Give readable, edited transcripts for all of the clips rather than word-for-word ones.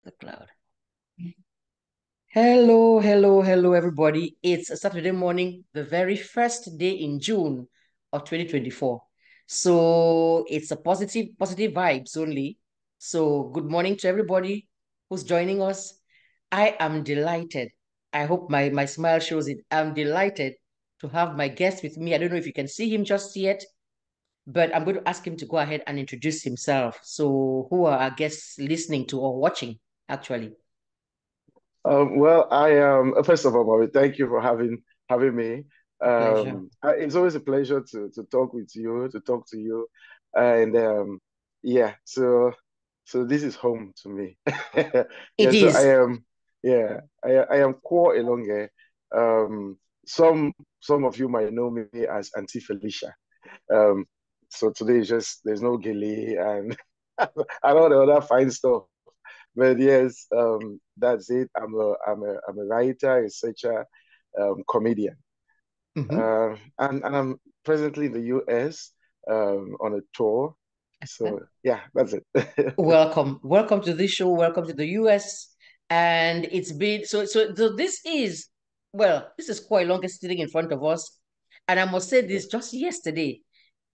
The cloud. Hello, everybody. It's a Saturday morning, the very first day in June of 2024. So it's a positive vibes only. So good morning to everybody who's joining us. I am delighted. I hope my smile shows it. I'm delighted to have my guest with me. I don't know if you can see him just yet, but I'm going to ask him to go ahead and introduce himself. So who are our guests listening to or watching, actually? Well, I am first of all, Bobby, thank you for having me. A pleasure. It's always a pleasure to talk with you, to talk to you, and yeah, so this is home to me. It Yeah, so I is. am, yeah, I am KWOH ELONGE. Um, some of you might know me as Auntie Felicia. Um, so today is just there's no gilly and and all the other fine stuff. But yes, that's it. I'm a writer, researcher, comedian, Mhm. and I'm presently in the US on a tour. So yeah, that's it. Welcome to this show. Welcome to the US. And it's been so this is this is quite longest sitting in front of us. And I must say this just yesterday,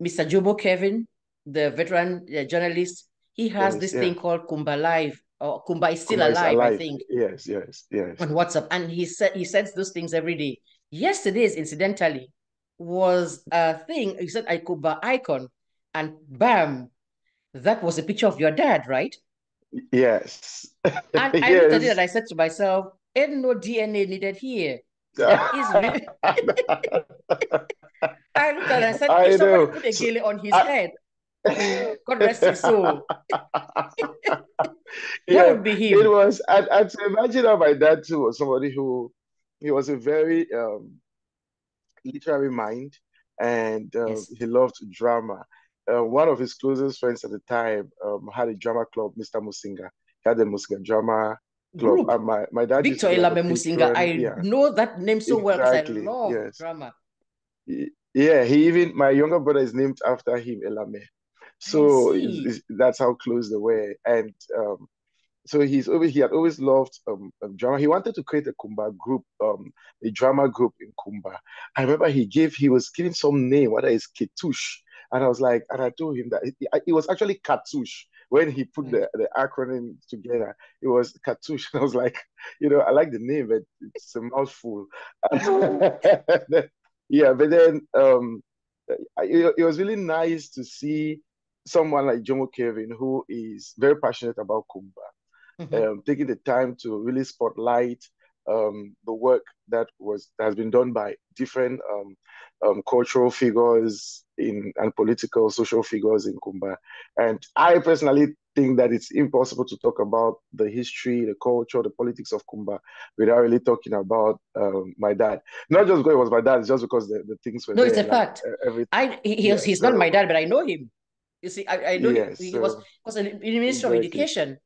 Mr. Jobo Kevin, the veteran journalist, he has Yes, this thing yeah. called Kumba Live, or Kumba is still Kumba is alive, I alive. think, Yes, yes, yes. on WhatsApp. And he sends those things every day. Yesterday's, incidentally, was a thing. He said I Kumba icon, and bam, that was a picture of your dad, right? Yes. And I looked at it and Yes. I said to myself, ain't no DNA needed here. That is really, I looked at it and I said, if I somebody know. put a So, gele on his I, head, God rest his soul, that yeah, would be it him. was. And to imagine that my dad too was somebody who he was a very literary mind, and Yes. he loved drama. One of his closest friends at the time had a drama club, Mr. Musinga. He had a Musinga drama club, Group. and my dad used to Victor be like a Elame Musinga. patron. I Yeah, know that name so well because I exactly. love Yes. drama. Yeah, he even my younger brother is named after him, Elame. I So see. that's how close they were. And so he had always loved drama. He wanted to create a Kumba group, a drama group in Kumba. I remember he was giving some name, whether it's Ketush. And I was like, and I told him that it was actually Katush. When he put Right. the acronym together, it was Katush. And I was like, I like the name, but it's a mouthful. Yeah, but then it was really nice to see someone like Jomo Kevin, who is very passionate about Kumba, Mhm. taking the time to really spotlight the work that has been done by different cultural figures in and political social figures in Kumba. And I personally think that it's impossible to talk about the history, the culture, the politics of Kumba without really talking about my dad. Not just because it was my dad, it's just because the things were No, it's there, a like fact. everything. Yeah. He's not my So dad, but I know him. You see, I know yeah. he was So because in the Ministry of exactly. Education,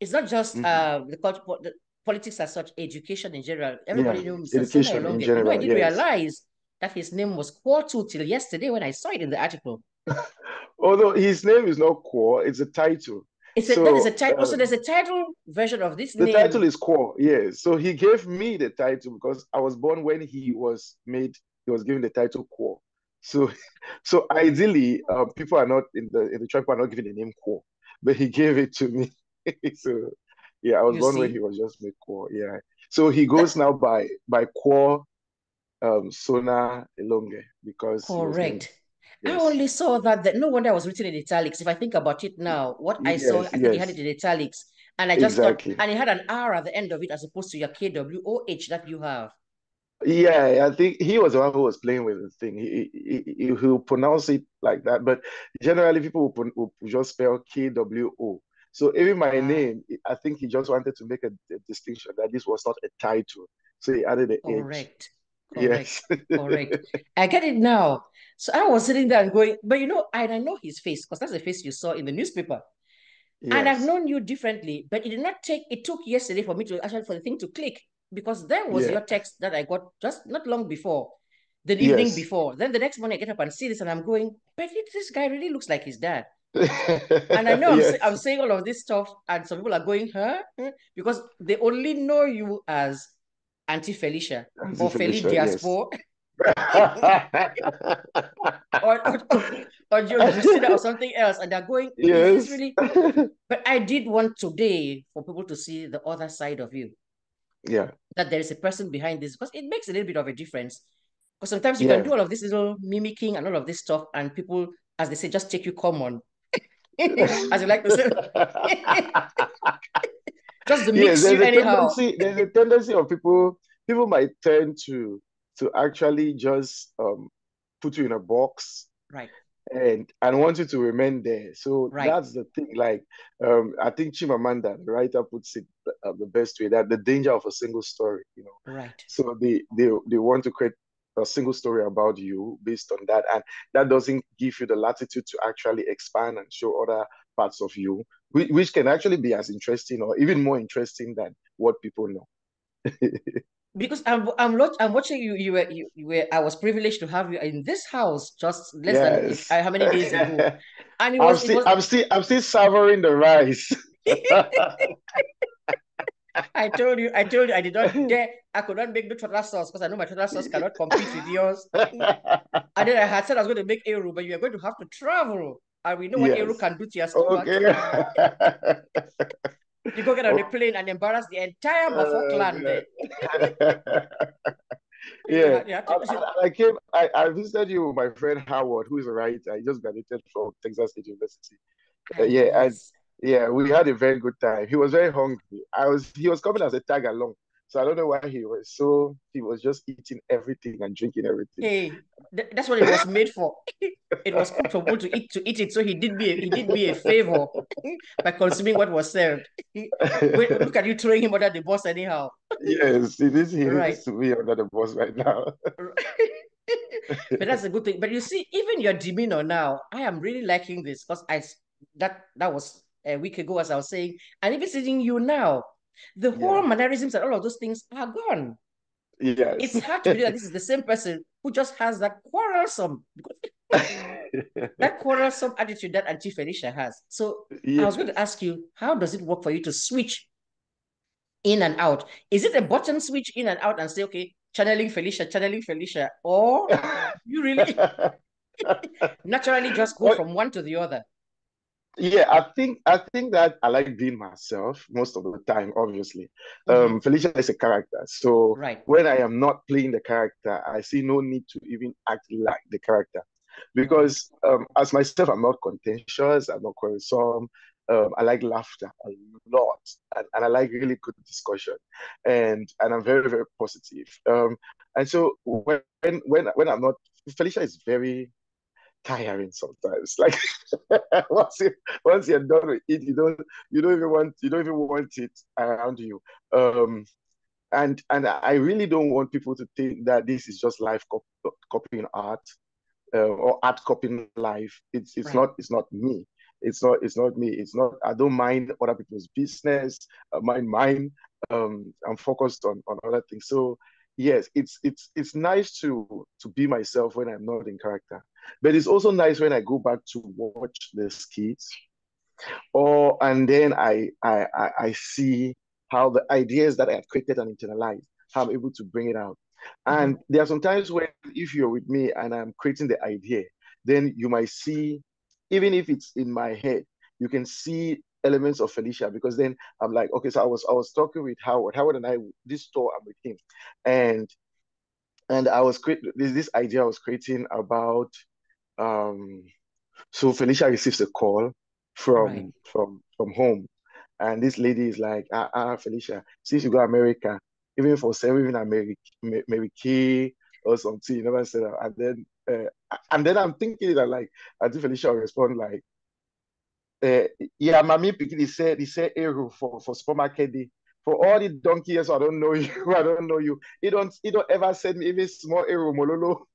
it's not just Hmm. the culture, the politics as such, education in general. Yeah. Everybody knew Mr. Sona Education in Elonge. You know, I general. didn't Yes. realize that his name was Kwotu till yesterday when I saw it in the article. Although his name is not Core, it's a title. That is a So title. Also, there's a title version of this the title name. is Core, yes. So he gave me the title because I was born when he was given the title Core. So, so ideally, people are not in the tribe are not giving the name Core, but he gave it to me. So, yeah, I was You born when he see was just made Core. Yeah. So he goes that now by Core Sona Elonge because he was named. correct. I Yes. only saw that. No wonder it was written in italics. If I think about it now, what I saw, Yes, I think he had it yes, in italics, and I just thought, exactly. and it had an R at the end of it as opposed to your KWOH that you have. Yeah, I think he was the one who was playing with the thing. He will pronounce it like that, but generally people will just spell KWO. So even my Ah, name, I think he just wanted to make a distinction that this was not a title. So he added the H. correct, correct, Yes. correct. I get it now. So I was sitting there and going, but I know his face because that's the face you saw in the newspaper. And I've Yes. known you differently, but it did not take, it took yesterday for me to actually, for the thing to click because there was Yeah. your text that I got just not long before, the evening Yes. before. Then the next morning I get up and see this and I'm going, but this guy really looks like his dad. And I know I'm Yes. saying all of this stuff, and some people are going, huh? Because they only know you as Auntie Felicia Auntie or Feli Felicia, yes. Diaspora or Joe Drusilla or something else. And they're going, is this Yes. really? But I did want today for people to see the other side of you, Yeah. that there is a person behind this, because it makes a little bit of a difference. Because sometimes you can do Yeah. all of this little mimicking and all of this stuff, and people, as they say, just take you common, as you like to say, just to Yes, mix you anyhow. there's a tendency of people might tend to actually just put you in a box Right, and want you to remain there. So right, that's the thing. Like I think Chimamanda, the writer, puts it the best way, that the danger of a single story, you know. right. So they want to create a single story about you based on that, and that doesn't give you the latitude to actually expand and show other parts of you, which can actually be as interesting or even more interesting than what people know. Because I'm watching you. You were. I was privileged to have you in this house just less than Yes. how many days ago, and it was. I'm still savoring the rice. I told you I did not dare. I could not make the total sauce because I know my total sauce cannot compete with yours. And then I had said I was going to make Eru, but you are going to have to travel. And we know what Eru Yes. can do to your stomach. Okay. You go get on a Oh, plane and embarrass the entire Bafo clan there. God. Yeah. You have to, I visited you with my friend Howard, who is a writer. He just graduated from Texas State University. Yeah, and yes. yeah, we had a very good time. He was very hungry. He was coming as a tag along. So I don't know why he was just eating everything and drinking everything. Hey, that's what it was made for. It was cooked for people to eat it. So he did me a favor by consuming what was served. Wait, look at you throwing him under the bus anyhow. Yes, he Right. needs to be under the bus right now. But that's a good thing. But you see, even your demeanor now, I am really liking this because that was a week ago, as I was saying, and even seeing you now, the whole Yeah. mannerisms and all of those things are gone. Yes. It's hard to believe that this is the same person who just has that quarrelsome attitude that Auntie Felicia has. So I was going to Yes. ask you, how does it work for you to switch in and out? Is it a button switch in and out and say, okay, channeling Felicia, or you really naturally just go Well, from one to the other? yeah, I think that I like being myself most of the time, obviously. Mm-hmm. Felicia is a character. So Right. when I am not playing the character, I see no need to even act like the character. Right. Because as myself, I'm not contentious, I'm not quarrelsome. I like laughter a lot, and I like really good discussion, and I'm very, very positive. And so when I'm not, Felicia is very tiring sometimes. Like once you once you're done with it, you don't even want it around you. Um, and I really don't want people to think that this is just life copying art, or art copying life. Right. It's not me. It's not me. It's not. I don't mind other people's business. I mind mine. I'm focused on other things. So yes, it's nice to be myself when I'm not in character. But it's also nice when I go back to watch the skits, or and then I see how the ideas that I had created and internalized, how I'm able to bring it out. Mm-hmm. And there are some times when, if you're with me and I'm creating the idea, then you might see, even if it's in my head, you can see elements of Felicia, because then I'm like, okay, so I was talking with Howard and I, this store I'm with him, and I was creating this idea I was creating about um so Felicia receives a call Right. from home, and this lady is like, Felicia, since you go America, even for saving America or something, you never said that. And then I'm thinking that, like, I think Felicia will respond like, yeah, mommy pikin, he said Eru for supermarket day. For all the donkey years, I don't know you, I don't know you. He don't ever send me even small Eru Mololo.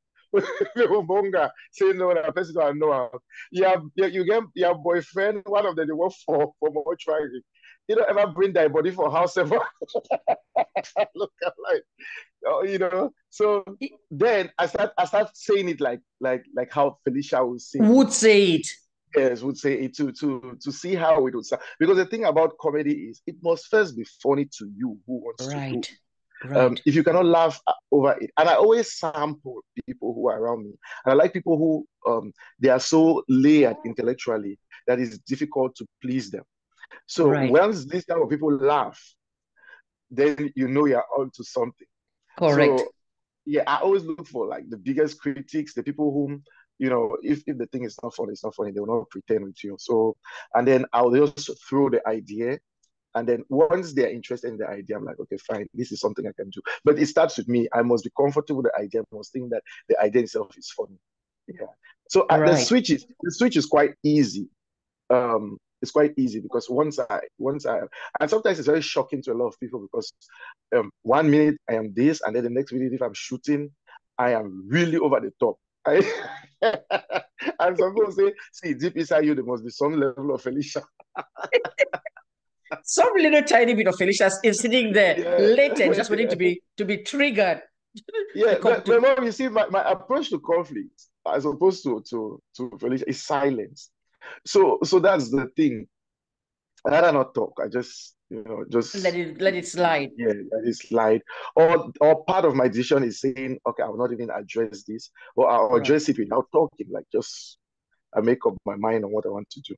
Bonga say no, that person I know. You get your boyfriend, one of them they work for mortuary. You don't ever bring that body for house ever. Look at like, oh, you know. So then I start saying it like how Felicia would say it. Would say it. yes, would say it to see how it would sound. Because the thing about comedy is it must first be funny to you who wants to do Right. it. Right. If you cannot laugh over it, and I always sample people who are around me, and I like people who they are so layered intellectually that it's difficult to please them. So Right. once these type of people laugh, then you know you're onto something. Correct. So yeah, I always look for like the biggest critics, the people whom, if the thing is not funny, it's not funny. They will not pretend with you. So, and then I'll just throw the idea. And then once they're interested in the idea, I'm like, okay, fine, this is something I can do. But it starts with me. I must be comfortable with the idea. I must think that the idea itself is funny. Yeah. So the Right. switch is quite easy. It's quite easy because once I and sometimes it's very shocking to a lot of people because 1 minute I am this, and then the next minute if I'm shooting, I am really over the top. And some people say, see, deep inside you, there must be some level of Felicia. Some little tiny bit of Felicia is sitting there Yeah, latent, just waiting yeah, to be triggered. to yeah. come to Mom, you see, my approach to conflict, as opposed to Felicia, is silence. So that's the thing. I rather not talk. I just, just let it slide. yeah, let it slide. Or part of my decision is saying, okay, I will not even address this, or I'll Right. address it without talking. Like just I make up my mind on what I want to do.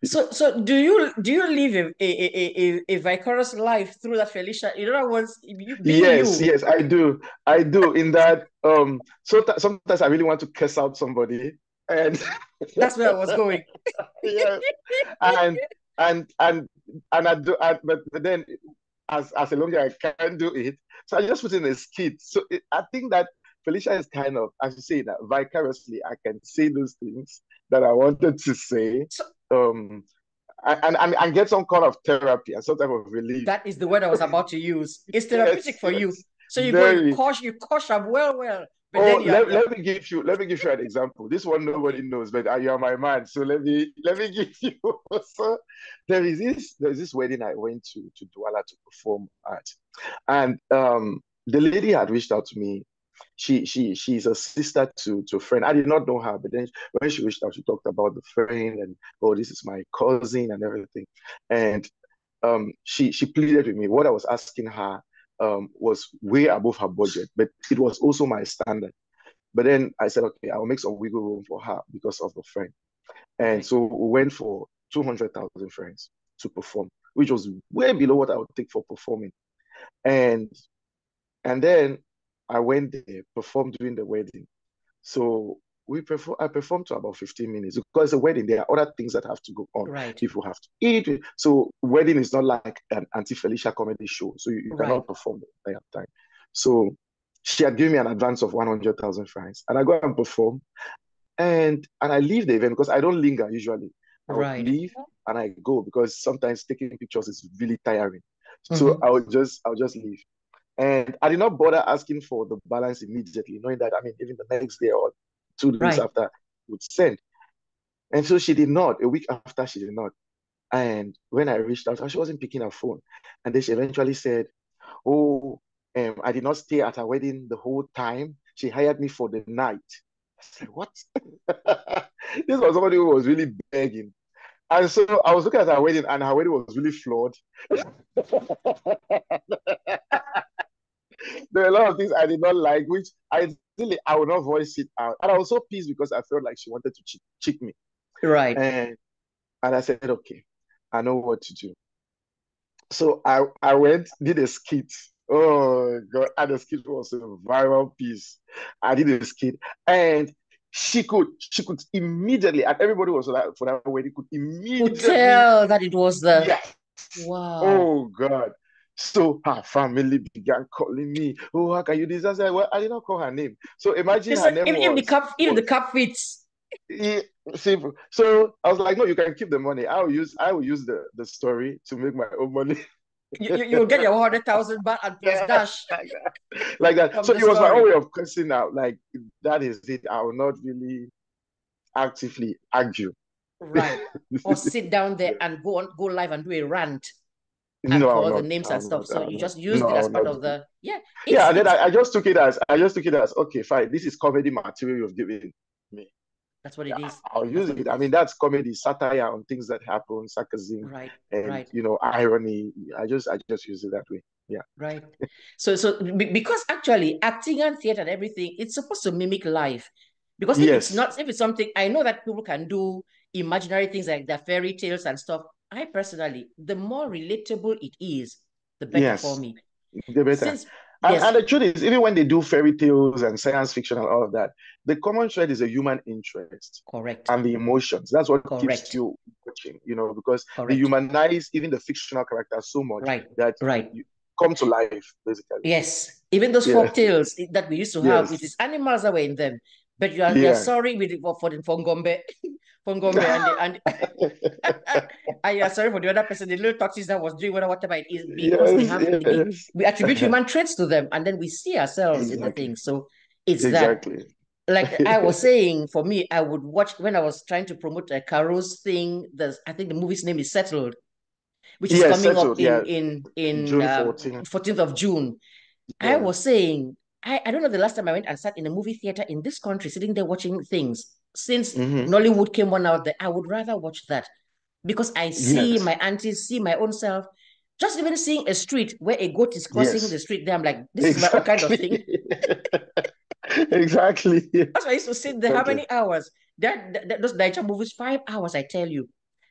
So do you live a vicarious life through that Felicia? In other words, you being Yes, you, yes, I do. I do. In that, so sometimes I really want to curse out somebody, and that's where I was going. yes, and and I do. But then, as long as I can do it, so I just put in a skit. So I think that Felicia is kind of, as you say, that vicariously I can say those things that I wanted to say, So um, and get some kind of therapy and some type of relief. that is the word I was about to use. It's therapeutic Yes, for you. yes, So you go, very. you cosh up well, but Oh, then you're let me give you an example. This one nobody okay. knows, but you are my man. So let me give you. So there's this wedding I went to Douala to perform at, and the lady had reached out to me. She's a sister to a friend. I did not know her, but then when she reached out, she talked about the friend and, oh, this is my cousin and everything, and she pleaded with me. What I was asking her was way above her budget, but it was also my standard. But then I said, okay, I'll make some wiggle room for her because of the friend. And Right. so we went for 200,000 friends to perform, which was way below what I would take for performing. And and then I went there, performed during the wedding. So I performed to about 15 minutes because it's a wedding. There are other things that have to go on. Right. People have to eat. So wedding is not like an Auntie Felicia comedy show. So you Right. cannot perform the entire time. So she had given me an advance of 100,000 francs. And I go and perform. And I leave the event because I don't linger usually. I would Right. leave and I go because sometimes taking pictures is really tiring. So Mm-hmm. I'll just leave. And I did not bother asking for the balance immediately, knowing that, I mean, even the next day or 2 days Right. after would send. And so she did not. A week after, she did not. And when I reached out, she wasn't picking her phone. And then she eventually said, oh, I did not stay at her wedding the whole time. She hired me for the night. I said, what? This was somebody who was really begging. And so I was looking at her wedding, and her wedding was really flawed. There are a lot of things I did not like, which I would not voice it out. And I was so pissed because I felt like she wanted to cheat me. Right. And I said, okay, I know what to do. So I went, did a skit. Oh God, and the skit was a viral piece. I did a skit, and she could immediately, and everybody was like for that wedding could Could immediately, tell that it was the yeah. wow. Oh God. So her family began calling me. Oh, how can you do this? I said, well, I did not call her name. So imagine It's her like name if the was cup fits, yeah, simple. So I was like, no, you can keep the money. I will use the story to make my own money. you will get your 100,000 baht and plus Yeah, dash like that. Like that. from So the it was my own story. way of cursing out. Like that is it. I will not really actively argue. Right. Or sit down there and go live and do a rant and No, I will call the not. names I and will stuff. not. So I will you not. just No, used it I as will part not of do. the yeah. Yeah, and then It's I just took it as okay, fine. This is comedy material you've given me. That's what it is. I'll That's use what it. it I is. mean, that's comedy, satire on things that happen, sarcasm, Right, and right, irony. I just use it that way. Yeah. right. Because actually acting and theater and everything, it's supposed to mimic life. Because Yes. if it's something, I know that people can do imaginary things like the fairy tales and stuff. I personally, the more relatable it is, the better for Yes. me. The better. Since And there's the truth is, even when they do fairy tales and science fiction and all of that, the common thread is a human interest correct, and the emotions. That's what keeps correct, you watching, because they correct, humanize even the fictional characters so much right, that right. you come to life, basically. Yes, even those Yeah. folk tales that we used to have, it Yes. is animals that were in them. But you're Yeah. sorry with for the Fongombe, Fongombe, and and you're sorry for the other person, the little tortoise that was doing whatever it is, because Yes. Yes. we attribute human traits to them, and then we see ourselves in the Exactly. thing. So it's that. Exactly. Like I was saying, for me, I would watch when I was trying to promote a Caro's thing. I think the movie's name is Settled, which is Yes, coming up settled. Yeah. in June 14th. 14th of June. I Yeah. was saying, I don't know the last time I went and sat in a movie theater in this country, sitting there watching things. Since Hmm. Nollywood came one out there, I would rather watch that because I see Yes. my aunties, see my own self. Just even seeing a street where a goat is crossing the Yes. street there, I'm like, this is my own kind of thing. Exactly. Exactly. That's why I used to sit there. How Exactly. many hours? Those Niger movies, 5 hours, I tell you.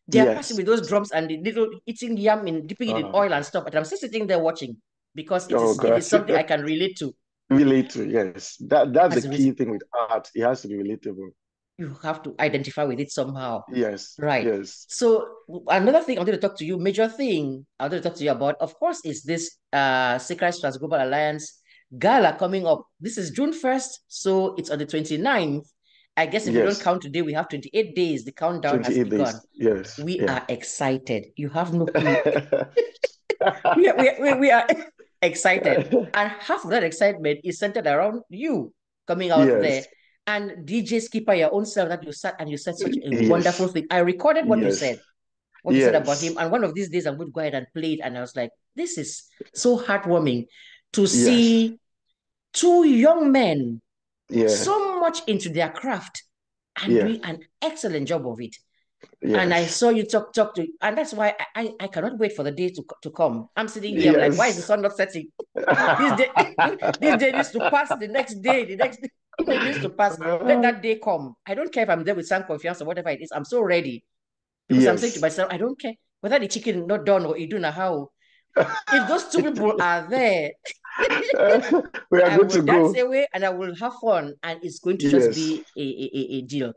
They are passing Yes. with those drums and the little eating yam in dipping it in Oh, oil and stuff. But I'm still sitting there watching because oh it is gosh. something I can relate to. Relate to, yes. That's the As a result, key thing with art. It has to be relatable. you have to identify with it somehow. Yes. Right. Yes. So another thing I wanted to talk to you, major thing I wanted to talk to you about, of course, is this SAKERETTES TRANSGLOBAL Alliance gala coming up. This is June 1st, so it's on the 29th. I guess if we don't Yes. count today, we have 28 days. The countdown has 28 begun. days. Yes. We Yeah. are excited. You have no clue. We are excited. And half of that excitement is centered around you coming out there. Yes. And DJ Skipper, your own self, that you sat and you said such a wonderful Yes. thing. I recorded Yes. what you said about him. Yes. And one of these days, I'm going to go ahead and play it. And I was like, this is so heartwarming to Yes. see two young men Yeah. so much into their craft and Yeah. doing an excellent job of it. And I Yes. saw you talk to, and that's why I cannot wait for the day to come. I'm sitting here, I'm like, why is the Yes. sun not setting? This day, this day needs to pass. The next day needs to pass. Let that day come. I don't care if I'm there with some confiance or whatever it is. I'm so ready because I'm saying to Yes. myself, I don't care whether the chicken not done or iduna how. If those two people are there, We are I good will to dance go. away and I will have fun, and it's going to just Yes. be a deal.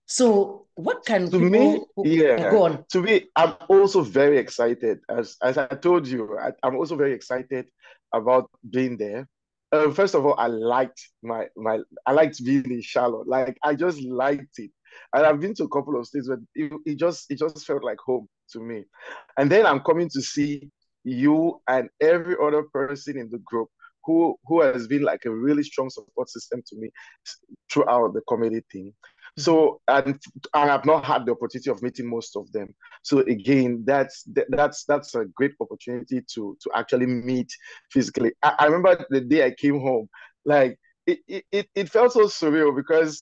So, what can To me, people who yeah. go on? To me, I'm also very excited. As I told you, I'm also very excited about being there. First of all, I liked being in Charlotte. Like I just liked it, and I've been to a couple of states, but it just felt like home to me. And then I'm coming to see you and every other person in the group who has been like a really strong support system to me throughout the comedy thing. Mhm. So, and I have not had the opportunity of meeting most of them. So again, that's a great opportunity to actually meet physically. I remember the day I came home, like it felt so surreal because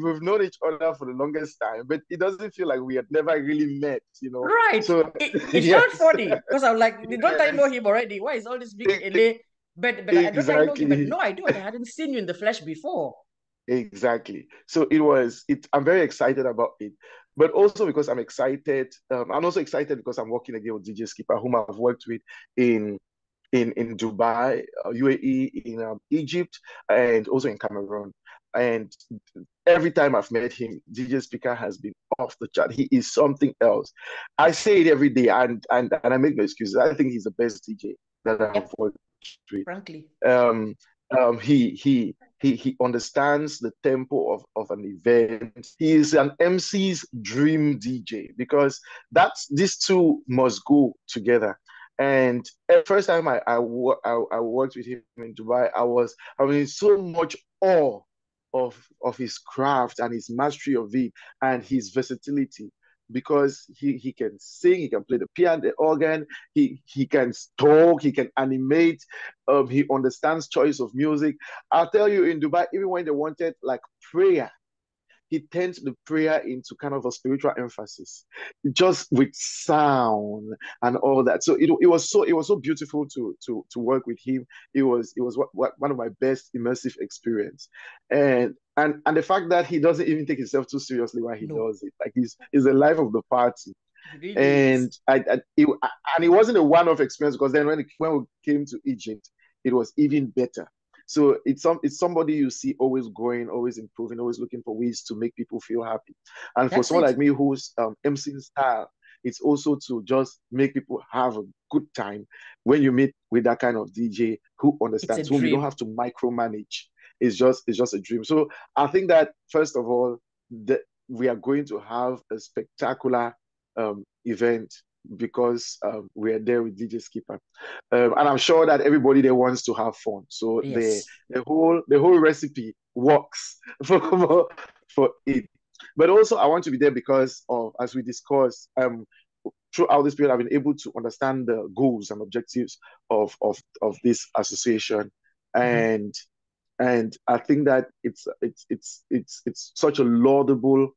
we've known each other for the longest time, but it doesn't feel like we had never really met. Right. So It felt yes, funny because I was like, don't I know yes, him already? Why is all this big e- LA? But don't I know him? But exactly. no, I do. I hadn't seen you in the flesh before. Exactly. So it was it. I'm very excited about it, but also because I'm excited. I'm also excited because I'm working again with DJ Skipper, whom I've worked with in in Dubai, UAE, in Egypt, and also in Cameroon. And every time I've met him, DJ Speaker has been off the chart. He is something else. I say it every day, and I make no excuses. I think he's the best DJ that I've Yep, worked with. frankly. um, he understands the tempo of an event. He is an MC's dream DJ because that's these two must go together. And the first time I worked with him in Dubai, I was in so much awe of his craft and his mastery of it and his versatility because he can sing, he can play the piano, the organ, he can talk, he can animate, he understands choice of music. I'll tell you in Dubai, even when they wanted like prayer, he turned the prayer into kind of a spiritual emphasis, just with sound and all that. So it was so beautiful to work with him. It was one of my best immersive experience, and the fact that he doesn't even take himself too seriously while he No, does it, like he's the life of the party. it really is. And it wasn't a one-off experience, because then when we came to Egypt, it was even better. So it's somebody you see always growing, always improving, always looking for ways to make people feel happy. And for That's someone it. like me who's emceeing style, it's also to just make people have a good time when you meet with that kind of DJ who It's a understands, whom you don't dream. have to micromanage. It's just a dream. So I think that first of all, that we are going to have a spectacular event, because we are there with DJ Skipper, and I'm sure that everybody there wants to have fun. So the Yes. the whole recipe works for it. But also, I want to be there because of, as we discussed, throughout this period, I've been able to understand the goals and objectives of this association, Mhm. and I think that it's such a laudable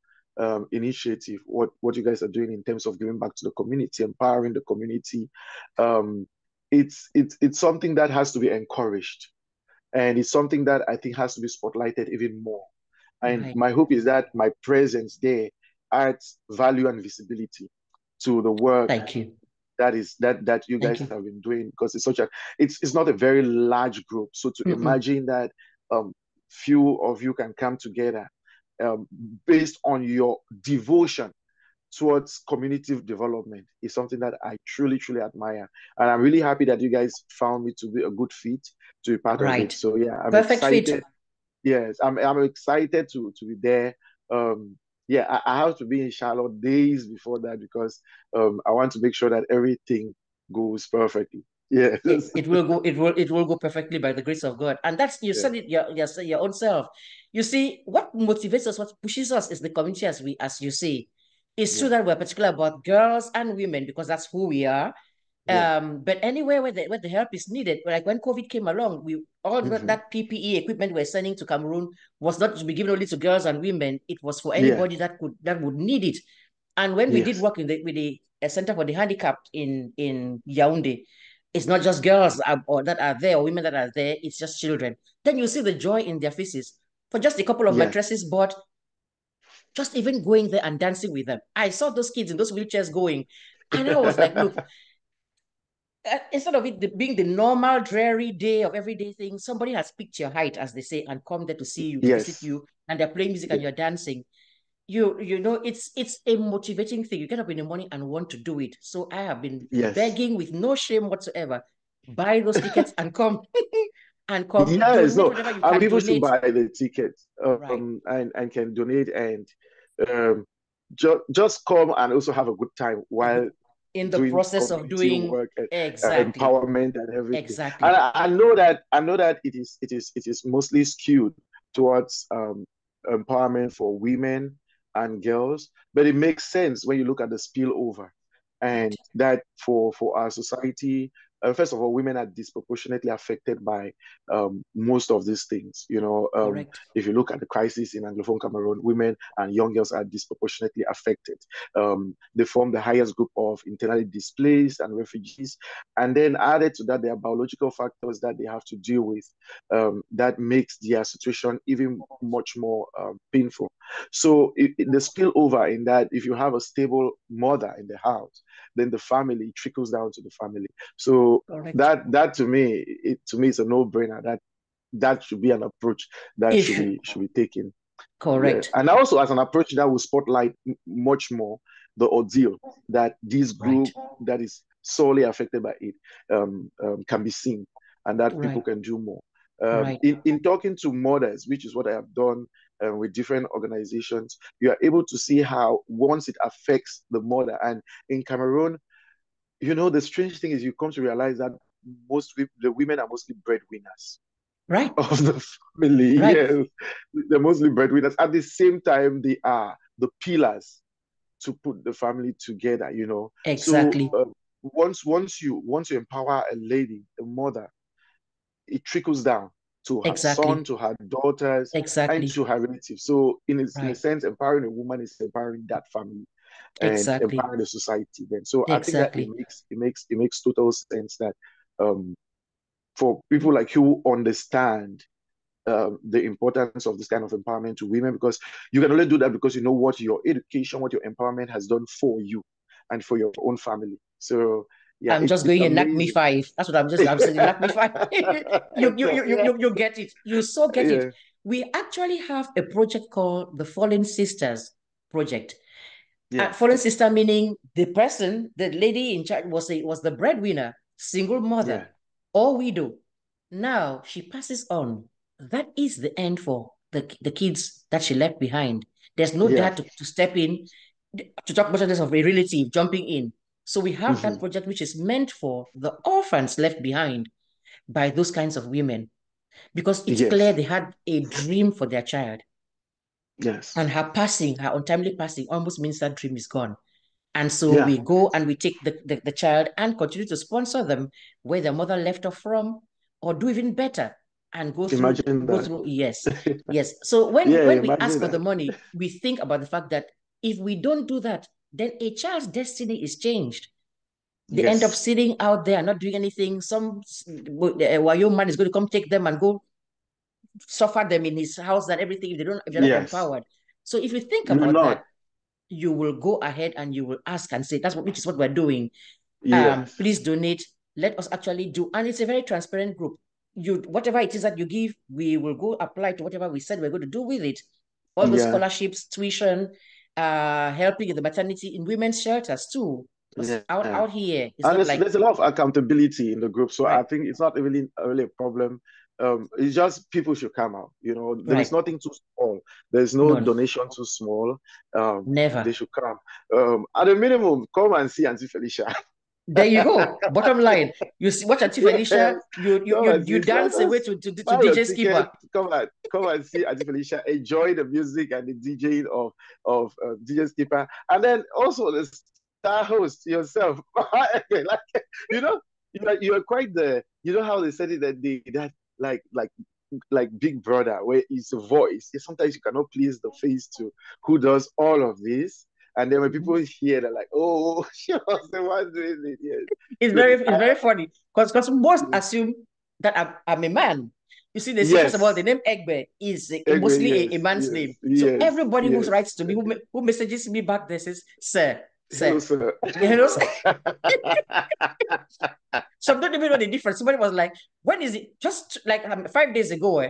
initiative, what you guys are doing in terms of giving back to the community, empowering the community. Um, it's something that has to be encouraged, and it's something that I think has to be spotlighted even more. And Right. my hope is that my presence there adds value and visibility to the work Thank you. that you Thank guys you. have been doing, because it's not a very large group. So to Mm-mm. imagine that um, few of you can come together um, based on your devotion towards community development is something that I truly, truly admire. And I'm really happy that you guys found me to be a good fit to be part of it. Right. So yeah, I'm Perfect fit. excited. Yes, I'm excited to be there. Yeah, I have to be in Charlotte days before that, because I want to make sure that everything goes perfectly. Yes. It will go, it will go perfectly by the grace of God. And that's, you Yeah, said it your own self. You see, what motivates us, what pushes us is the community, as you say. It's true yeah, that we're particular about girls and women because that's who we are. yeah. But anywhere where the help is needed, like when COVID came along, we all Hmm. that PPE equipment we're sending to Cameroon was not to be given only to girls and women. It was for Yeah, anybody that would need it. And when we did yes, work with the Center for the Handicapped in Yaoundé, it's not just girls or that are there or women that are there. It's just children. Then you see the joy in their faces for just a couple of yes. mattresses bought, just even going there and dancing with them. I saw those kids in those wheelchairs going, and I was like, look, instead of it being the normal dreary day of everyday things, somebody has picked your height, as they say, and come there to see you, to visit Yes, you, and they're playing music and yeah, you're dancing. You know, it's a motivating thing. You get up in the morning and want to do it. So I have been yes. begging with no shame whatsoever, buy those tickets and come. And come Yes, donate no, whatever you and can people should donate. buy the tickets, Right. and can donate, and um, just come and also have a good time while In the doing process of community doing work and exactly, empowerment and everything. And exactly. I know that it is mostly skewed towards empowerment for women and girls, but it makes sense when you look at the spillover, Right. and that for our society. First of all, women are disproportionately affected by most of these things. Correct. If you look at the crisis in Anglophone Cameroon, women and young girls are disproportionately affected. They form the highest group of internally displaced and refugees. And then added to that, there are biological factors that they have to deal with, that makes their situation even much more painful. So the spillover in that, if you have a stable mother in the house, then the family trickles down to the family. So Correct. that to me is a no-brainer. That should be an approach that It should should. be should be taken. Yeah, Correct. and also as an approach that will spotlight much more the ordeal that this Right. group that is solely affected by it can be seen, and that people Right. can do more. Right. In talking to mothers, which is what I have done with different organizations, you are able to see how once it affects the mother, and in Cameroon, the strange thing is you come to realize that the women are mostly breadwinners Right. of the family. Right. Yes, they're mostly breadwinners. At the same time, they are the pillars to put the family together. So Exactly. once you empower a lady, a mother, it trickles down to her son, Exactly. to her daughters, and Exactly. to her relatives. So in a Right. sense, empowering a woman is empowering that family and Exactly. empowering the society. Then, so I think that it Exactly. makes total sense that um, for people like you who understand the importance of this kind of empowerment to women, because you can only do that because you know what your education, what your empowerment has done for you and for your own family. So yeah, I'm just it's going here, knock me amazing. five. That's what I'm saying, knock me five. Yeah, You get it. You so get it. yeah, We actually have a project called the Fallen Sisters Project. yeah, Fallen sister meaning the lady in charge was the breadwinner, single mother, yeah, or widow. Now she passes on. That is the end for the kids that she left behind. There's no yeah. dad to step in to talk about this of a relative jumping in. So we have that Hmm. project which is meant for the orphans left behind by those kinds of women because it's clear Yes, they had a dream for their child. yes, And her untimely passing almost means that dream is gone. And so yeah. we go and we take the child and continue to sponsor them where their mother left off from, or do even better and Imagine go that. through, yes, yes. So when Yeah, we ask imagine for the that. money, we think about the fact that if we don't do that, then a child's destiny is changed. They end up Yes, sitting out there and not doing anything. Some Wayo man is going to come take them and go suffer them in his house and everything if they're not yes. empowered. So if you think You will about that, not. you will go ahead and you will ask and say, which is what we're doing. Yes, Please donate. Let us actually do. And it's a very transparent group. Whatever it is that you give, we will go apply to whatever we said we're going to do with it. All those yeah, scholarships, tuition, helping in the maternity, in women's shelters too. Because yeah. out here, it's And not like, there's a lot of accountability in the group, so I right, think it's not really a problem. It's just people should come out. There is right, nothing too small. There's no none, donation too small. They never. should come. At a minimum, come and see Auntie Felicia. There you go. Bottom line, you see, watch Auntie Felicia, Yes, come and you see. dance away Just to buy your DJ Skipper. ticket. Come and see Auntie Felicia. Enjoy the music and the DJing of DJ Skipper, and then also the star host yourself. Like you know, you're quite the. You know how they said it that like Big Brother, where it's a voice. Sometimes you cannot please the face to who does all of this. And then when people hear, they're like, "Oh, she was the one doing it." Yes. So It's very funny because most yes, assume that I'm a man. You see, they say first of all, the yes, name Egbe is anyway, mostly a yes, man's yes, name. So yes, everybody who yes. writes to me, who messages me back there says, "Sir, Hello, sir." sir. You know, some don't even know the difference. Somebody was like, "When is it?" Just like 5 days ago,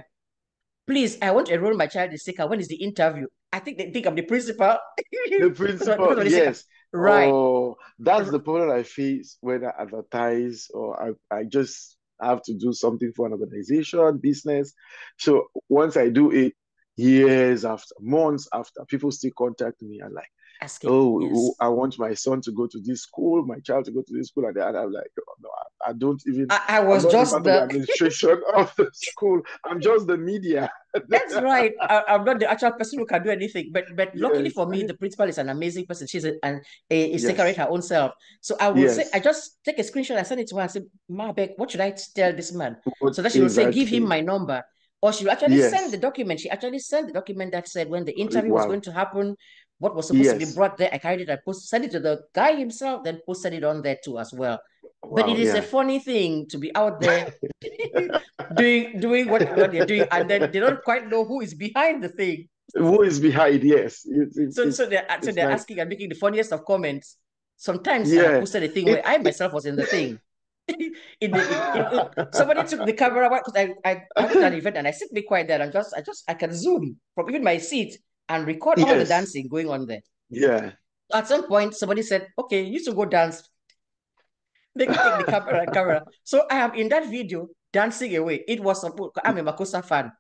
please, I want to enroll my child in SECA. When is the interview? I think they think I'm the principal. The Because principal, of the SECA. yes. Right. Oh, that's the problem I face when I advertise or I just have to do something for an organization, business. So once I do it, years after, months after, people still contact me and like, Asking. oh, Yes. I want my son to go to this school, my child to go to this school, and I'm like, oh, no, I don't even. I I'm was not even just part of the the administration of the school. I'm just the media. That's right. I'm not the actual person who can do anything, but luckily Yes, for me, the principal is an amazing person. She's a secretary yes, her own self. So I will say, I yes. just take a screenshot and send it to her and say, Mabek, what should I tell this man? What So that she will say, give him exactly? my number. Or she will actually send Yes. the document. She actually sent the document that said when the interview was going Wow. to happen, what was supposed to be Yes. brought there. I carried it, I sent it to the guy himself, then posted it on there too as well. But it Wow. is a Yeah. funny thing to be out there doing what they're doing, and then they don't quite know who is behind the thing. Who is behind? Yes. So It's they're like asking and making the funniest of comments. Sometimes I have yeah. posted a thing where It, I it myself was in the thing. Somebody took the camera because I went to an event and I sit me quiet there and I can zoom from even my seat and record all the yes. dancing going on there. Yeah. At some point, somebody said, "Okay, you should go dance." They can take the camera. So I am in that video dancing away. It was I'm a Makosa fan.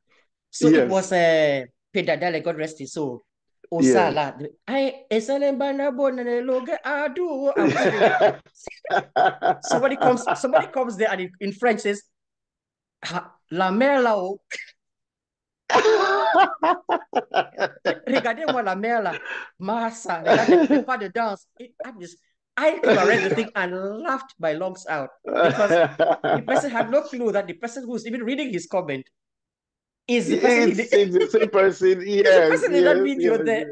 So it was Yes. a Pedadale, God rest his soul. Yes. Osala. I was doing it. Somebody comes there and in French says, La mère là-haut, regardez-moi la mère là, Massa, regardez les pas de danse. I came and read the thing and laughed my lungs out because the person had no clue that the person who's even reading his comment Is the person in the, It's the same person. is the Yes, person in that yes, video yes, there?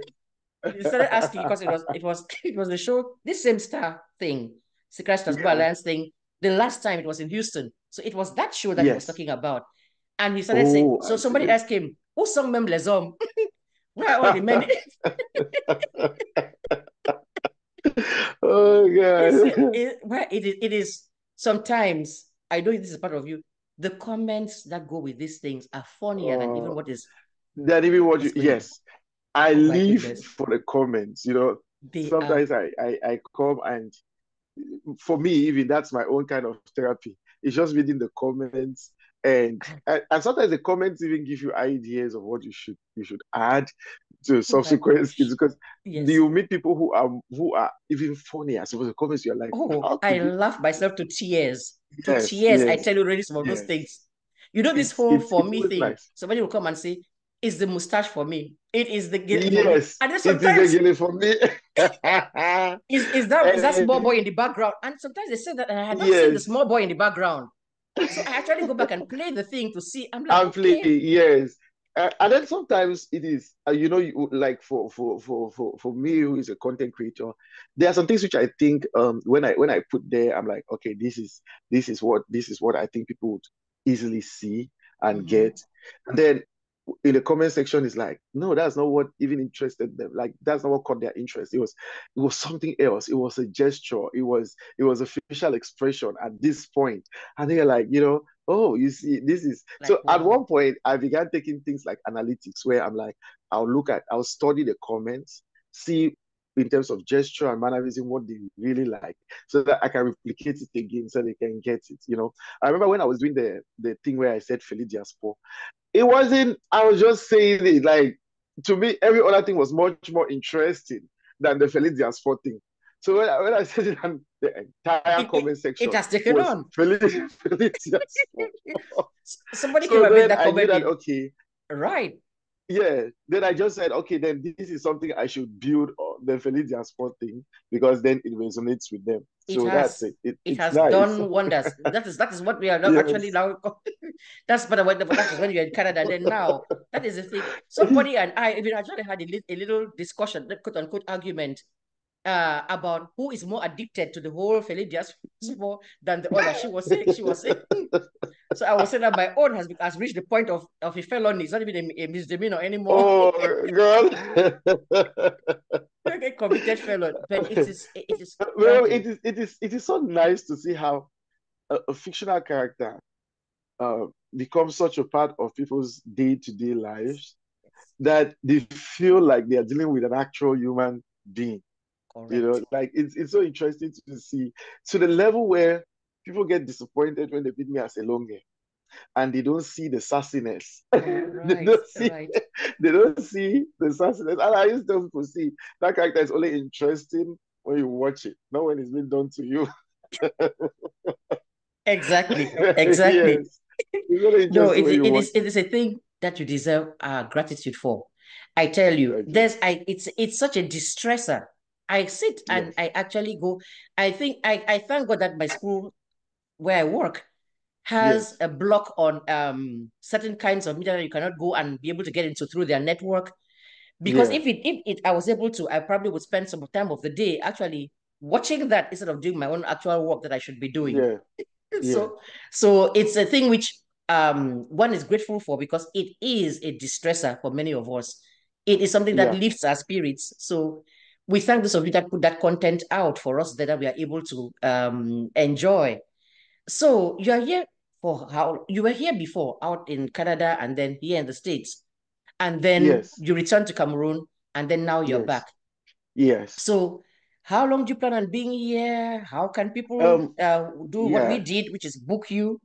yes. He started asking because it was the show, this same star thing, SAKERETTES TRANSGLOBAL Yeah. ALLIANCE thing. The last time it was in Houston, so it was that show that he was Yes. talking about, and he started saying. Oh, So I somebody see. asked him, "Who sung Mem les Hommes? Where are all the men?" Oh It's God. where it is. Sometimes I know this is part of you. The comments that go with these things are funnier than even Oh, what is that even what you, what's going on. yes. I Oh my live goodness, for the comments, you know. they are. Sometimes I come, and for me, even that's my own kind of therapy. It's just reading the comments, and sometimes the comments even give you ideas of what you should add to Oh my subsequent skits, gosh, because yes. you meet people who are even funnier. So the comments, you're like, Oh, how I could you? laugh myself to tears. To Yes, tears, I yes, tell you already some of those yes. things. You know, this It's whole it's for it's me always thing. nice. Somebody will come and say, "It's the mustache for me. It is the gay for me." Yes, And then it is sometimes again for me. is that small Eh, boy in the background? And sometimes they say that and I had not seen the yes. small boy in the background. So I actually go back and play the thing to see. I'm like, And play, okay, yes. And then sometimes it is, like for me, who is a content creator, there are some things which I think, when I put there, I'm like, okay, this is what I think people would easily see and mm-hmm. get. And then in the comment section is like, no, that's not what even interested them. Like, that's not what caught their interest. It was something else. It was a gesture. It was a facial expression at this point. And they're like, oh, you see, this is Like so. At wow, one point I began taking things like analytics, where I'm like, I'll study the comments, see in terms of gesture and mannerism what they really like, so that I can replicate it again, so they can get it. I remember when I was doing the thing where I said Felicia Sport. It wasn't, I was just saying it. Like, to me, every other thing was much more interesting than the Felicia Sport thing. So when I said it, and the entire comment it section has taken was on. Felicia Sport. Somebody came So and made then that I knew comment that, in okay, right. yeah. Then I just said, okay, then this is something I should build on the Felicia Sport thing, because then it resonates with them. It So that's has it. It's it has nice. done wonders. That is what we are now actually Yes. now. That's but that is when you're in Canada. And then now that is the thing. Somebody and I even actually had a little discussion, quote unquote argument, about who is more addicted to the whole Felidias more than the other. She was saying. So I was saying that my own has reached the point of a felony. It's not even a misdemeanor anymore. Oh, girl. A convicted felon. But it is Well, frankly it is so nice to see how a fictional character becomes such a part of people's day-to-day lives, yes, that they feel like they are dealing with an actual human being. correct. Like, it's so interesting to see, to the level where people get disappointed when they meet me as a Elonge, and they don't see the sassiness. they Right, don't see right. they don't see the sassiness. And I used to tell people, see, that character is only interesting when you watch it, not when it's been done to you. Exactly, exactly. Yes. It's only No, interesting when you watch it it. is a thing that you deserve gratitude for. I tell you, Thank you. it's such a distressor. I sit and Yes. I actually go. I think I thank God that my school where I work has Yes. a block on certain kinds of media that you cannot go and be able to get into through their network. Because Yeah. if I was able to, I probably would spend some time of the day actually watching that instead of doing my own actual work that I should be doing. Yeah. Yeah. So it's a thing which one is grateful for because it is a distressor for many of us. It is something that Yeah. lifts our spirits. So we thank those of you that put that content out for us that we are able to enjoy. So you are here for how you were here before out in Canada and then here in the States. And then Yes. you returned to Cameroon and then now you're Yes. back. Yes. So how long do you plan on being here? How can people Um, do what we yeah. did, which is book you?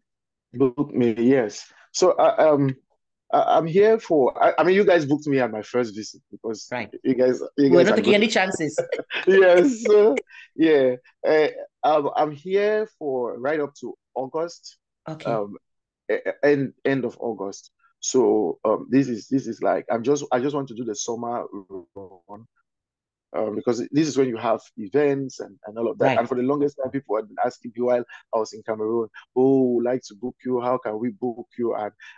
Book me, yes. So I'm here for. I mean, you guys booked me at my first visit, because Right. you We were guys not are taking good. any chances. Yes. Yeah. Uh, I'm here for right up to August. Okay. Um, end of August. So this is like, I just want to do the summer run. because this is when you have events and all of that. Right. And for the longest time, people had been asking me while I was in Cameroon, "Oh, would like to book you. How can we book you?"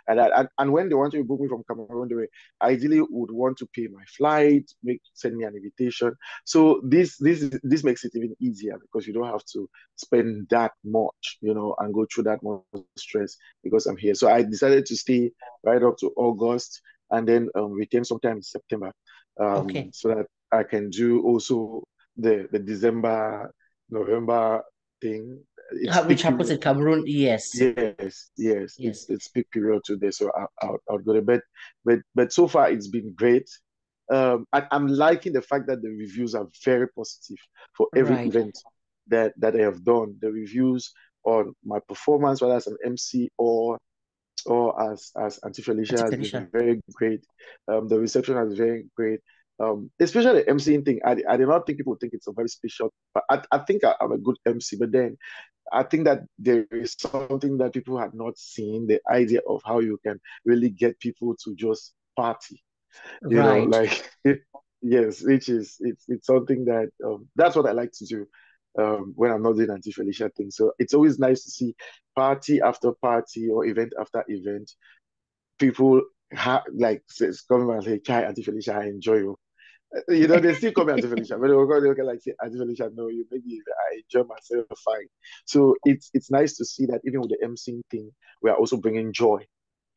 And when they wanted to book me from Cameroon, they ideally would want to pay my flight, send me an invitation. So this makes it even easier because you don't have to spend that much, and go through that much stress because I'm here. So I decided to stay right up to August and then return sometime in September, Okay. so that I can do also the December, November thing. It's Which peak happens period. in Cameroon? Yes. Yes. Yes. It's peak period today, so I'll go to bed. But so far it's been great. I'm liking the fact that the reviews are very positive for every Right. event that I have done. The reviews on my performance, whether as an MC or as Auntie Felicia, Auntie has been Felicia. very great. The reception has been very great. Especially the MCing thing. I do not think people think it's a very special, but I think I'm a good MC. But then I think that there is something that people had not seen, the idea of how you can really get people to just party, Right. like yes, which is it's something that that's what I like to do when I'm not doing Auntie Felicia thing. So it's always nice to see party after party or event after event. People like says come and say, "Chai, Auntie Felicia, I enjoy you." They still call me Auntie Felicia, but they can like say, "Auntie Felicia, no, you make me, I enjoy myself fine." So it's nice to see that even with the MCing thing, we are also bringing joy.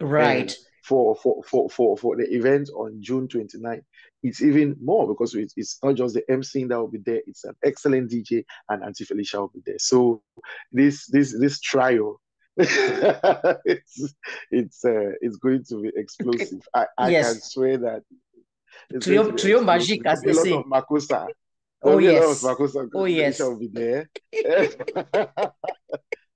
And Right. for the event on June 29th, it's even more because it's not just the MC that will be there, it's an excellent DJ and Auntie Felicia will be there. So this trial it's going to be explosive. I can Yes. swear that it's going to Trio, be trio explosive. magic, There'll as be they a lot of say. makosa. Oh There'll be a lot of yes. makosa Oh because Felicia yes. will be there.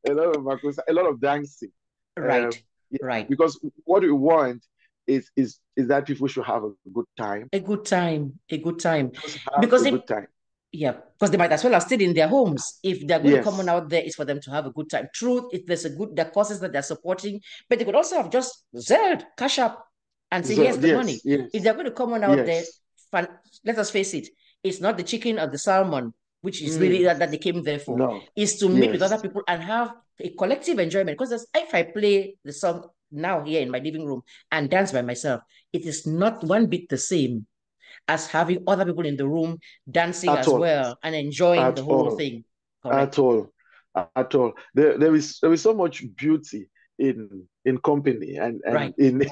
A lot of makosa, a lot of dancing. Right. Yeah, Right. because what we want is that people should have a good time. A good time. A good time. Just have Because a they good time. Yeah, because they might as well have stayed in their homes. If they're going to come on Yes. out there, it's for them to have a good time. Truth, if there's the causes that they're supporting, but they could also have just Zelled, cash up, and say, So here's the yes, money. If yes, they're going to come on out there, yes. let us face it, it's not the chicken or the salmon, which is really Mm, that they came there for, no. is to meet with other Yes. people and have a collective enjoyment. Because if I play the song now here in my living room and dance by myself, it is not one bit the same as having other people in the room dancing At as all. well and enjoying At the whole all. thing. At Correct. all. At all. There is so much beauty in company and Right. in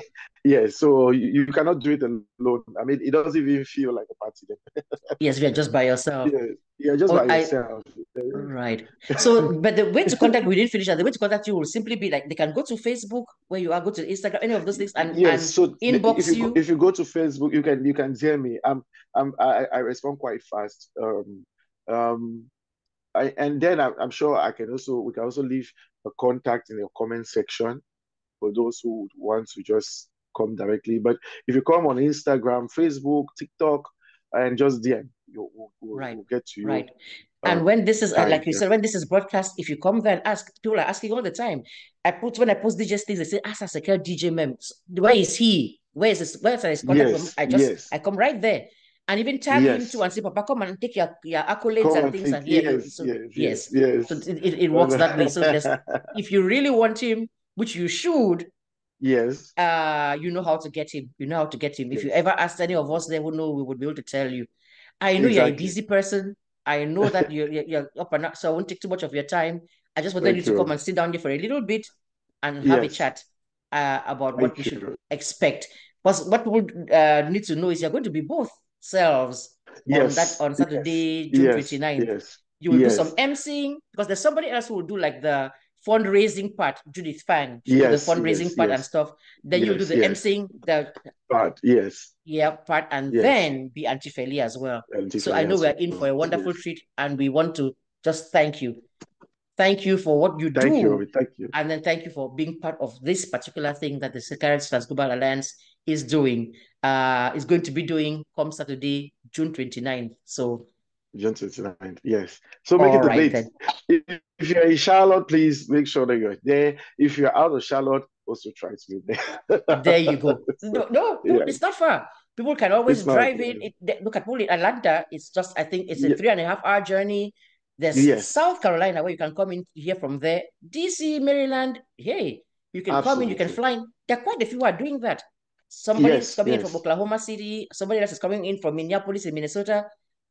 yeah, so you cannot do it alone. I mean, it doesn't even feel like a party then. Yes, we are just by yourself. Yeah, yeah, just by Oh, I yourself. right. So, but the way to contact, we didn't finish that. The way to contact you will simply be like they can go to Facebook where you are, go to Instagram, any of those things, Yes, and so inbox you. if you go to Facebook, you can hear me. I respond quite fast. Um, and then I'm sure we can also leave a contact in the comment section for those who would want to just come directly. But if you come on Instagram, Facebook, TikTok, and just DM, Right. we'll get to you. Right. And when this is Time like you said, when this is broadcast, if you come there and ask, people are asking all the time. When I post DJ things, they say, ask a secure DJ mem. Where is he? Where is his contact from? Yes, yes, I come right there. And even tag him too yes. and say, Papa, come and take your accolades Come and and things take and here you yes, so yes, yes, yes. So yes. it works that way. So there's if you really want him, which you should, Yes, you know how to get him. You know how to get him. If you yes, ever asked any of us there who know, we would be able to tell you. I know you're a exactly. busy person. I know that you're up and up, so I won't take too much of your time. I just wanted you Thank to come you. and sit down here for a little bit and have a Yes, chat about what we thank should you. expect. Because what we need to know is you're going to be both selves Yes, on yes, Saturday, June yes, 29th. yes, You will do some yes, emceeing because there's somebody else who will do like the fundraising part, Judith Fang. She'll do the yes, fundraising yes, part and yes, stuff. Then you'll do yes, the yes. emceeing, the But yes, yeah part, and yes, then be Antifeli as well. So I Tifeli know as we are in for well. a wonderful Yes. treat, and we want to just thank you. Thank you for what you Thank do, you. Thank you. and then thank you for being part of this particular thing that the SAKERETTES TRANSGLOBAL Alliance is doing. Is going to be doing come Saturday, June 29th. So June 29th. Yes. So make all it a right date. then. If you're in Charlotte, please make sure that you're there. If you're out of Charlotte, also try to be there. There you go. No, no, no, Yes. it's not far. People can always It's not. drive in. Look at only Atlanta. It's just, I think it's a 3.5 hour journey. There's Yes, South Carolina where you can come in here from there. DC, Maryland, hey, you can come in, you can absolutely. fly in. There are quite a few who are doing that. Somebody is Yes, coming in from yes, Oklahoma City. Somebody else is coming in from Minneapolis in Minnesota.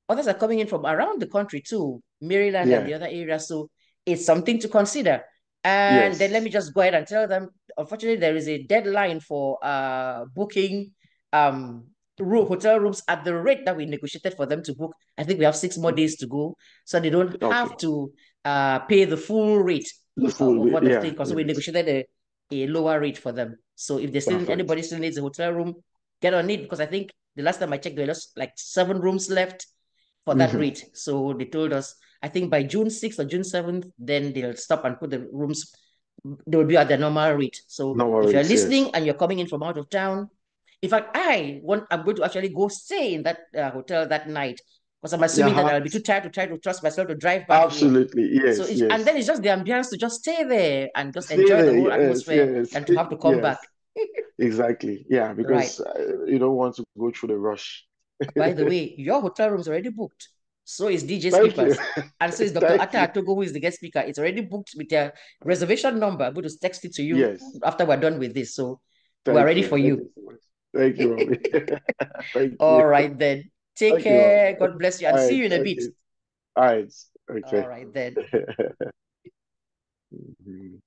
Others are coming in from around the country too, Maryland and yeah, the other areas. So it's something to consider. And then let yes. me just go ahead and tell them, unfortunately, there is a deadline for booking um hotel rooms at the rate that we negotiated for them to book. I think we have 6 more days to go, so they don't Okay. have to pay the full rate The full, of what the thing yeah, costs. So we yes. negotiated a lower rate for them. So if they still Perfect. anybody still needs a hotel room, get on it, because I think the last time I checked, there was like 7 rooms left for that Hmm. rate. So they told us, I think by June 6th or June 7th, then they'll stop and put the rooms, they will be at their normal rate. So No if you're worries, listening yes. and you're coming in from out of town, in fact, I'm going to actually go stay in that hotel that night, because I'm assuming that Uh-huh. I'll be too tired to try to trust myself to drive back home. Absolutely, So yes, and then yes. it's just the ambience to just stay there and just Stay enjoy the there, whole yes, atmosphere yes, than to have to come yes. back. Exactly. Yeah, Right. because you don't want to go through the rush. By the way, your hotel room is already booked. So is DJ Thank you. Speakers. And so is Dr. Thank Atta you. Atogo, who is the guest speaker. It's already booked with your reservation number. I'm going to text it to you Yes. after we're done with this. So we're Thank ready you. for Thank you. you so much. Thank you, Robbie. Thank you. All right, then. Take Thank you, Robbie. care. God bless you All and see right. you in a bit. Okay. All right. All Okay. right, then. Mhm.